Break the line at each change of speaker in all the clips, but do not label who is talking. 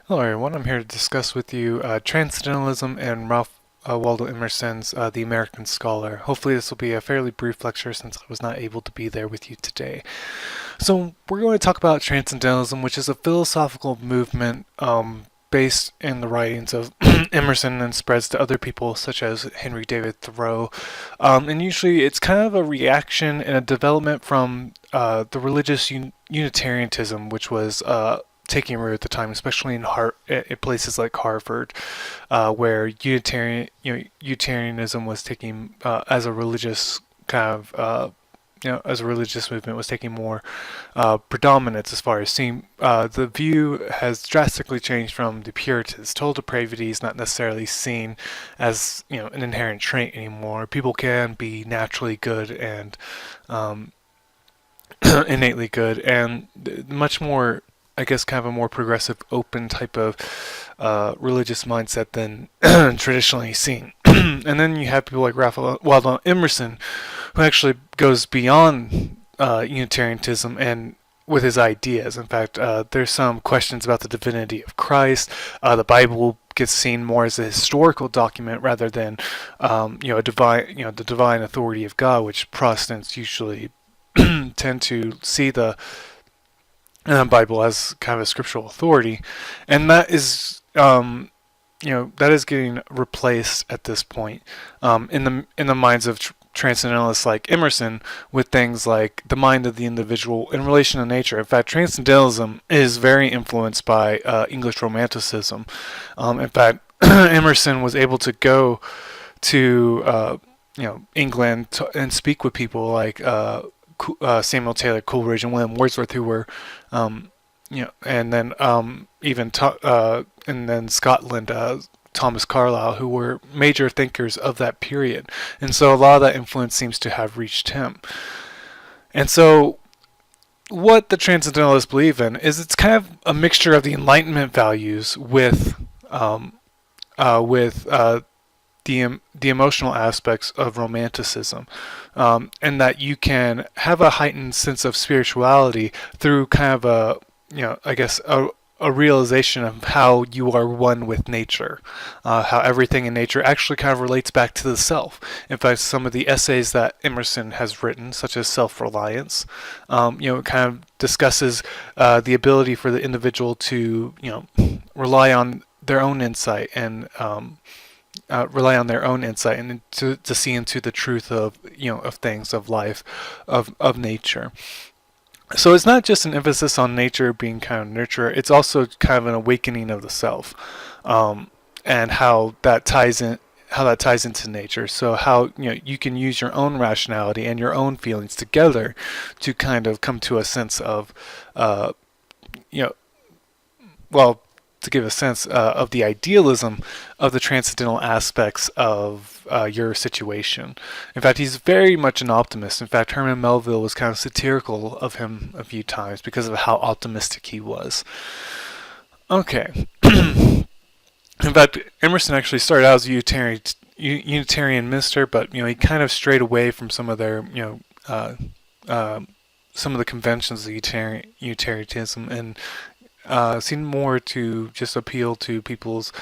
Hello everyone, I'm here to discuss with you Transcendentalism and Ralph Waldo Emerson's The American Scholar. Hopefully this will be a fairly brief lecture since I was not able to be there with you today. So we're going to talk about Transcendentalism, which is a philosophical movement based in the writings of Emerson and spreads to other people such as Henry David Thoreau. And usually it's kind of a reaction and a development from the religious Unitarianism, which was taking root at the time, especially in places like Harvard, where Unitarianism was taking as a religious kind of as a religious movement was taking more predominance as far as seeing the view has drastically changed from the Puritans. Total depravity is not necessarily seen as an inherent trait anymore. People can be naturally good and innately good, and much more, I guess, kind of a more progressive, open type of religious mindset than traditionally seen. And then you have people like Ralph Waldo Emerson, who actually goes beyond Unitarianism and with his ideas. In fact, there's some questions about the divinity of Christ. The Bible gets seen more as a historical document rather than, a divine, the divine authority of God, which Protestants usually tend to see the Bible as kind of a scriptural authority, and that is that is getting replaced at this point in the minds of transcendentalists like Emerson with things like the mind of the individual in relation to nature. In fact, transcendentalism is very influenced by English Romanticism. In fact, Emerson was able to go to England and speak with people like Samuel Taylor Coleridge and William Wordsworth, who were, and then and then Scotland, Thomas Carlyle, who were major thinkers of that period. And so a lot of that influence seems to have reached him. And so what the Transcendentalists believe in is it's kind of a mixture of the Enlightenment values with the emotional aspects of Romanticism, and that you can have a heightened sense of spirituality through kind of a realization of how you are one with nature, how everything in nature actually kind of relates back to the self. In fact, some of the essays that Emerson has written, such as Self-Reliance, kind of discusses the ability for the individual to, rely on their own insight and rely on their own insight and to see into the truth of of things, of life, of nature. So it's not just an emphasis on nature being kind of nurture, it's also kind of an awakening of the self, and how that ties into nature. So how you can use your own rationality and your own feelings together to kind of come to a sense of you know well, to give a sense of the idealism of the transcendental aspects of your situation. In fact, he's very much an optimist. In fact, Herman Melville was kind of satirical of him a few times because of how optimistic he was. Okay. In fact, Emerson actually started out as a Unitarian minister, but he kind of strayed away from some of their some of the conventions of Unitarianism and seemed more to just appeal to people's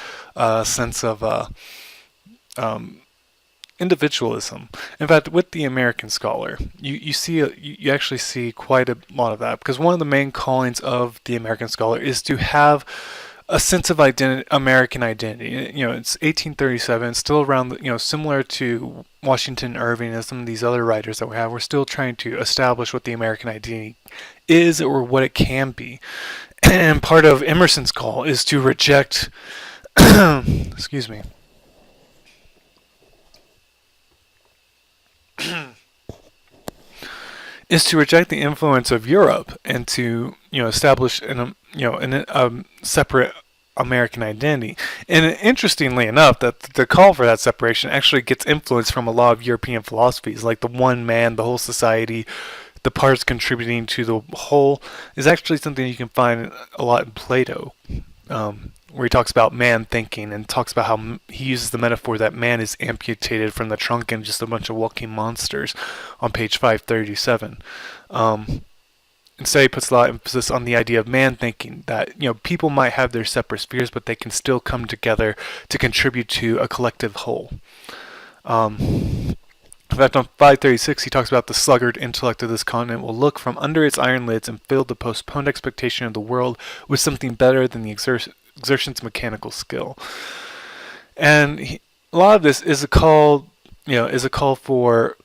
sense of individualism. In fact, with the American Scholar, you actually see quite a lot of that, because one of the main callings of the American Scholar is to have a sense of American identity. It's 1837, still around, similar to Washington Irving and some of these other writers that we have. We're still trying to establish what the American identity is or what it can be. And part of Emerson's call is to reject, excuse me, is to reject the influence of Europe and to establish a separate American identity. And interestingly enough, that the call for that separation actually gets influence from a lot of European philosophies, like the one man, the whole society, the parts contributing to the whole, is actually something you can find a lot in Plato, where he talks about man thinking and talks about how he uses the metaphor that man is amputated from the trunk and just a bunch of walking monsters on page 537. instead he puts a lot of emphasis on the idea of man thinking, that people might have their separate spheres, but they can still come together to contribute to a collective whole. In fact, on 536, he talks about the sluggard intellect of this continent will look from under its iron lids and fill the postponed expectation of the world with something better than the exertion's mechanical skill. And a lot of this is a call, for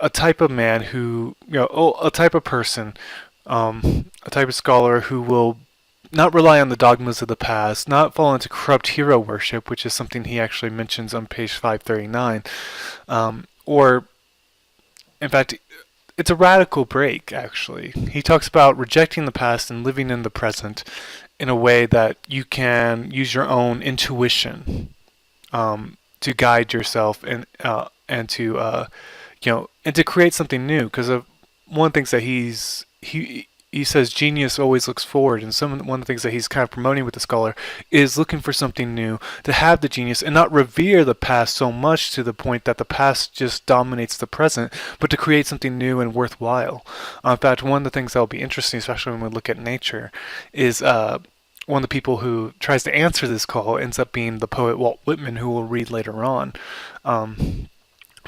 a type of man who, a type of person, a type of scholar who will not rely on the dogmas of the past, not fall into corrupt hero worship, which is something he actually mentions on page 539, or, in fact, it's a radical break, actually. He talks about rejecting the past and living in the present in a way that you can use your own intuition to guide yourself and to and to create something new. Because of one of the things that he says genius always looks forward, and one of the things that he's kind of promoting with the scholar is looking for something new, to have the genius and not revere the past so much to the point that the past just dominates the present, but to create something new and worthwhile. In fact, one of the things that will be interesting, especially when we look at nature, is one of the people who tries to answer this call ends up being the poet Walt Whitman, who we'll read later on.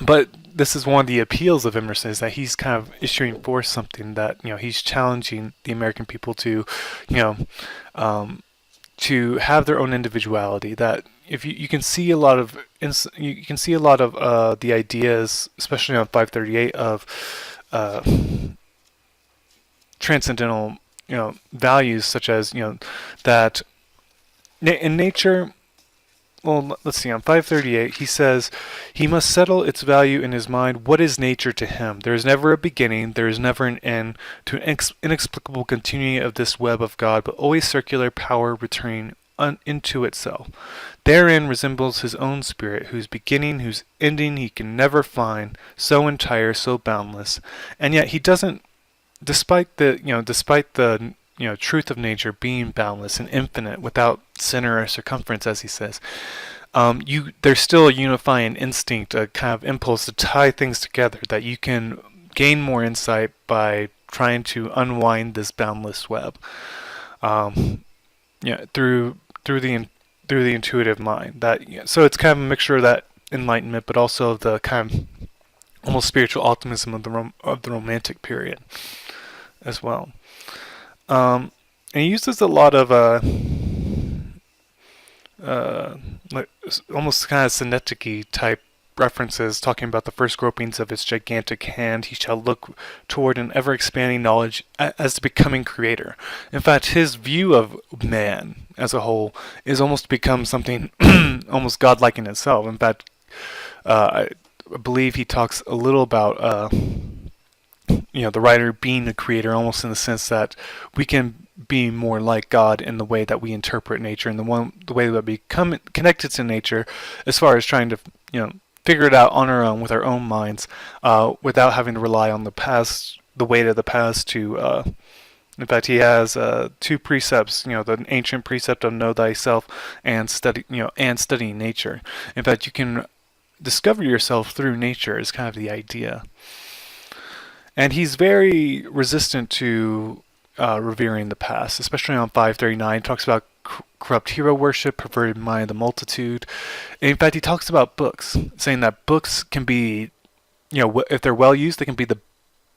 But this is one of the appeals of Emerson, is that he's kind of issuing forth something that he's challenging the American people to, to have their own individuality. That if you can see a lot of the ideas, especially on 538, of transcendental values, such as that in nature. Well, let's see, on 538, he says, he must settle its value in his mind. What is nature to him? There is never a beginning, there is never an end to an inexplicable continuing of this web of God, but always circular power returning into itself. Therein resembles his own spirit, whose beginning, whose ending he can never find, so entire, so boundless. And yet he doesn't, despite the truth of nature being boundless and infinite, without center or circumference, as he says, there's still a unifying instinct, a kind of impulse to tie things together, that you can gain more insight by trying to unwind this boundless web, through the intuitive mind. So it's kind of a mixture of that enlightenment, but also of the kind of almost spiritual optimism of the Romantic period as well. And he uses a lot of like almost kind of synecdoche type references, talking about the first gropings of his gigantic hand. He shall look toward an ever-expanding knowledge as the becoming creator. In fact, his view of man as a whole is almost become something almost godlike in itself. In fact, I believe he talks a little about the writer being a creator, almost in the sense that we can be more like God in the way that we interpret nature, and the way that we become connected to nature, as far as trying to figure it out on our own with our own minds, without having to rely on the past, the weight of the past to. In fact, he has two precepts, the ancient precept of know thyself and studying nature. In fact, you can discover yourself through nature is kind of the idea. And he's very resistant to revering the past, especially on 539. He talks about corrupt hero worship, perverted mind of the multitude. And in fact, he talks about books, saying that books can be, if they're well used, they can be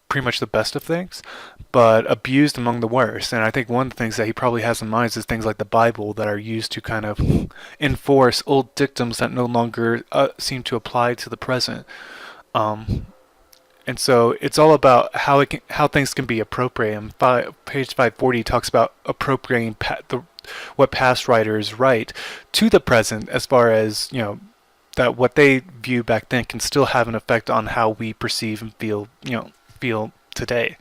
pretty much the best of things, but abused among the worst. And I think one of the things that he probably has in mind is things like the Bible, that are used to kind of enforce old dictums that no longer seem to apply to the present. And so it's all about how things can be appropriated. And page 540 talks about appropriating what past writers write to the present, as far as that what they view back then can still have an effect on how we perceive and feel today.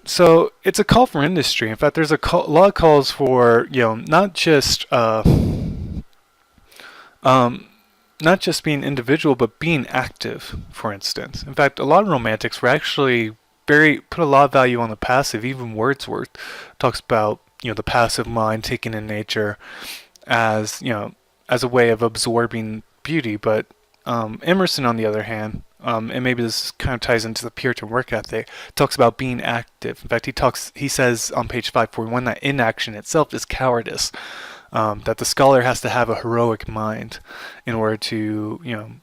So it's a call for industry. In fact, there's a lot of calls for not just being individual, but being active, for instance. In fact, a lot of romantics were actually put a lot of value on the passive. Even Wordsworth talks about the passive mind taken in nature as a way of absorbing beauty. But Emerson, on the other hand, and maybe this kind of ties into the Puritan work ethic, talks about being active. In fact, he says on page 541 that inaction itself is cowardice. That the scholar has to have a heroic mind in order to,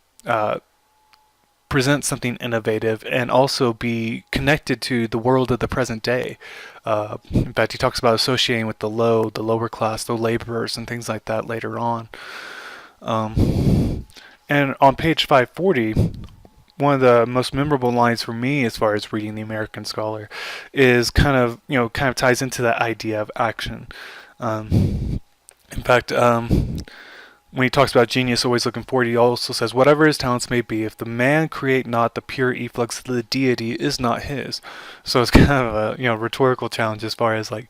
present something innovative and also be connected to the world of the present day. In fact, he talks about associating with the lower class, the laborers, and things like that later on. And on page 540, one of the most memorable lines for me as far as reading the American Scholar is kind of ties into that idea of action. In fact, when he talks about genius always looking forward, he also says, whatever his talents may be, if the man create not, the pure efflux of the deity is not his. So it's kind of a rhetorical challenge as far as like,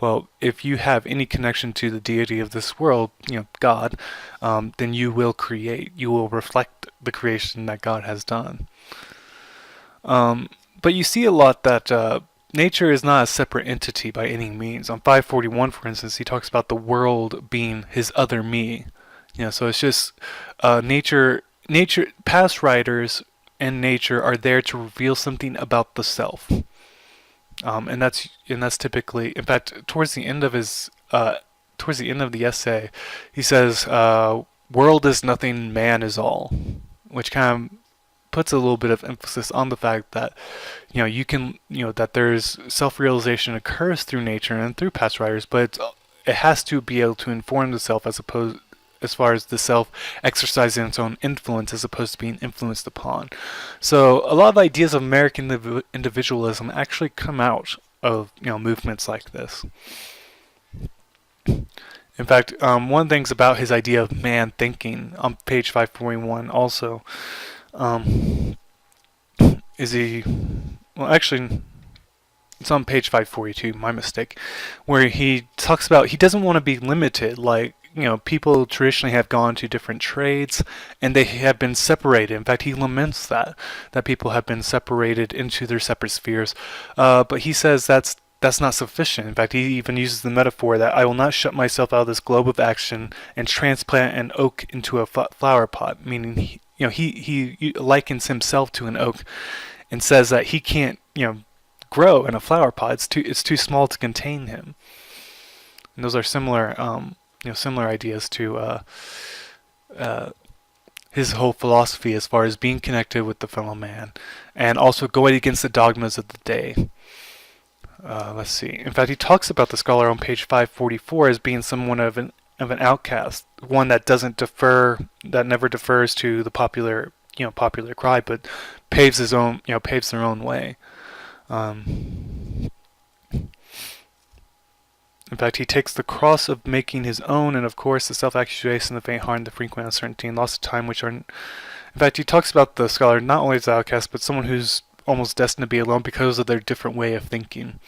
well, if you have any connection to the deity of this world, God, then you will create. You will reflect the creation that God has done. But you see a lot that nature is not a separate entity by any means. On 541, for instance, he talks about the world being his other me. So it's just nature. Past writers and nature are there to reveal something about the self, and that's typically, in fact, towards the end of the essay, he says, "World is nothing, man is all," which kind of puts a little bit of emphasis on the fact that that there's self-realization occurs through nature and through past writers, but it has to be able to inform the self as far as the self exercising its own influence as opposed to being influenced upon. So a lot of ideas of American individualism actually come out of movements like this. In fact, one of the things about his idea of man thinking on page 541 also it's on page 542, my mistake, where he talks about he doesn't want to be limited like people traditionally have gone to different trades and they have been separated. In fact, he laments that people have been separated into their separate spheres. But he says that's not sufficient. In fact, he even uses the metaphor that I will not shut myself out of this globe of action and transplant an oak into a flower pot, meaning he likens himself to an oak and says that he can't grow in a flower pot. It's too small to contain him. And those are similar ideas to his whole philosophy as far as being connected with the fellow man and also going against the dogmas of the day. Let's see. In fact, he talks about the scholar on page 544 as being someone of an outcast, one that never defers to the popular cry, but paves their own way. In fact, he takes the cross of making his own, and of course the self-accusation, the faint heart, and the frequent uncertainty and loss of time, which are... In fact, he talks about the scholar not only as an outcast, but someone who's almost destined to be alone because of their different way of thinking.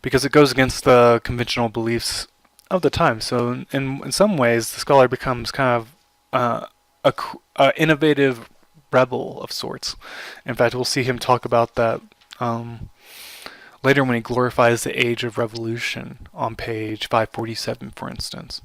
Because it goes against the conventional beliefs of the time. So in some ways, the scholar becomes kind of a innovative rebel of sorts. In fact, we'll see him talk about that later when he glorifies the age of revolution on page 547, for instance.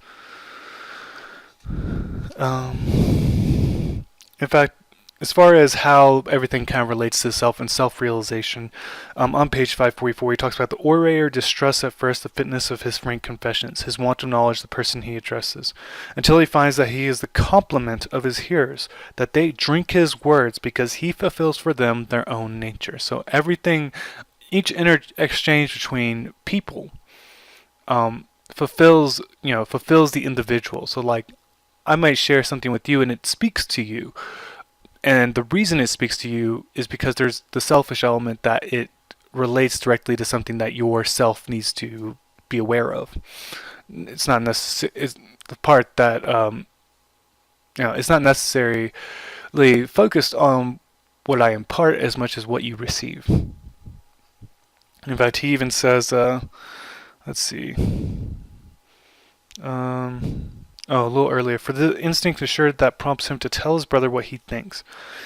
In fact, as far as how everything kind of relates to self and self-realization, on page 544 he talks about the orator distrusts at first the fitness of his frank confessions, his want of knowledge of the person he addresses, until he finds that he is the complement of his hearers, that they drink his words because he fulfills for them their own nature. So everything, each exchange between people fulfills the individual. So like, I might share something with you and it speaks to you. And the reason it speaks to you is because there's the selfish element that it relates directly to something that your self needs to be aware of. It's not it's the part that it's not necessarily focused on what I impart as much as what you receive. In fact, he even says, let's see. A little earlier, for the instinct assured that prompts him to tell his brother what he thinks.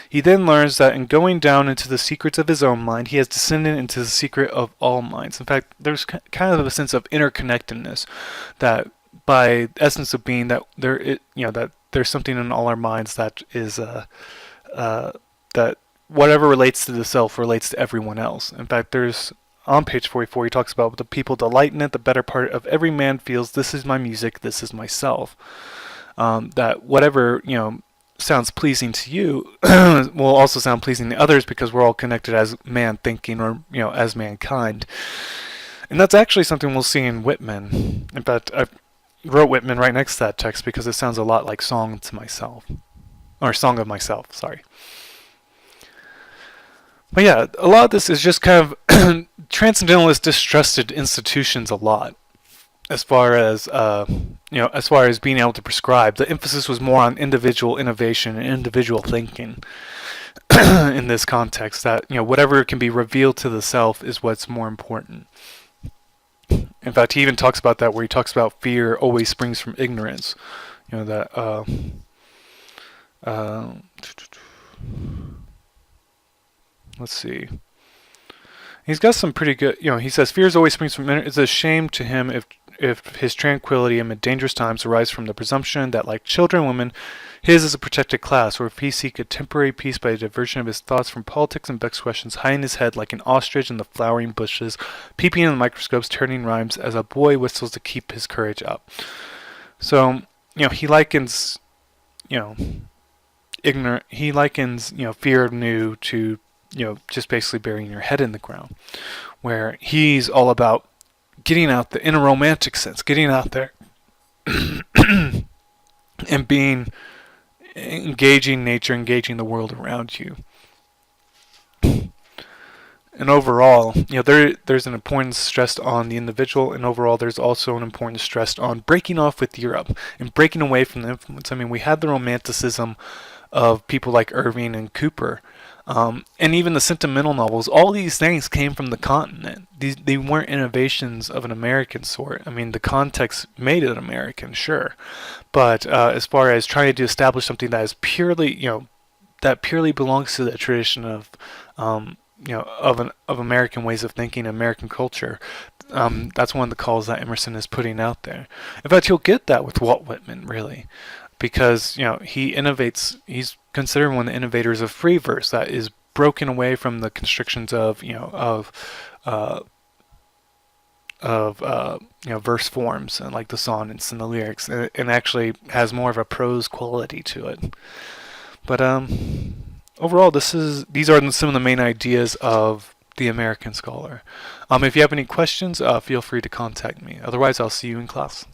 He then learns that in going down into the secrets of his own mind, he has descended into the secret of all minds. In fact, there's kind of a sense of interconnectedness that, by essence of being, that that there's something in all our minds that is that that whatever relates to the self relates to everyone else. In fact, there's on page 44, he talks about the people delight in it. The better part of every man feels, this is my music, this is myself. That whatever sounds pleasing to you will also sound pleasing to others because we're all connected as man thinking or as mankind. And that's actually something we'll see in Whitman. In fact, I wrote Whitman right next to that text because it sounds a lot like Song to Myself. Or Song of Myself, sorry. But yeah, a lot of this is just kind of transcendentalists distrusted institutions a lot as far as being able to prescribe. The emphasis was more on individual innovation and individual thinking in this context, that whatever can be revealed to the self is what's more important. In fact, he even talks about that, where he talks about fear always springs from ignorance. Let's see. He's got some pretty good, he says, fear always springs from ignorance. It's a shame to him if his tranquility amid dangerous times arise from the presumption that, like children and women, his is a protected class, or if he seek a temporary peace by a diversion of his thoughts from politics and vexed questions, hiding his head like an ostrich in the flowering bushes, peeping in the microscopes, turning rhymes as a boy whistles to keep his courage up. So, he likens, he likens, fear of new to, just basically burying your head in the ground, where he's all about getting out there in a romantic sense, getting out there and engaging nature, engaging the world around you. And overall, there's an importance stressed on the individual, and overall there's also an importance stressed on breaking off with Europe and breaking away from the influence. I mean, we had the romanticism of people like Irving and Cooper, and even the sentimental novels. All these things came from the continent. They weren't innovations of an American sort. I mean, the context made it American, sure, but as far as trying to establish something that is purely, that purely belongs to the tradition of, of American ways of thinking, American culture. That's one of the calls that Emerson is putting out there. In fact, you'll get that with Walt Whitman, really, because he innovates. He's considered one of the innovators of free verse that is broken away from the constrictions of verse forms and like the sonnets and the lyrics, and actually has more of a prose quality to it. But overall, these are some of the main ideas of the American scholar. If you have any questions, feel free to contact me. Otherwise, I'll see you in class.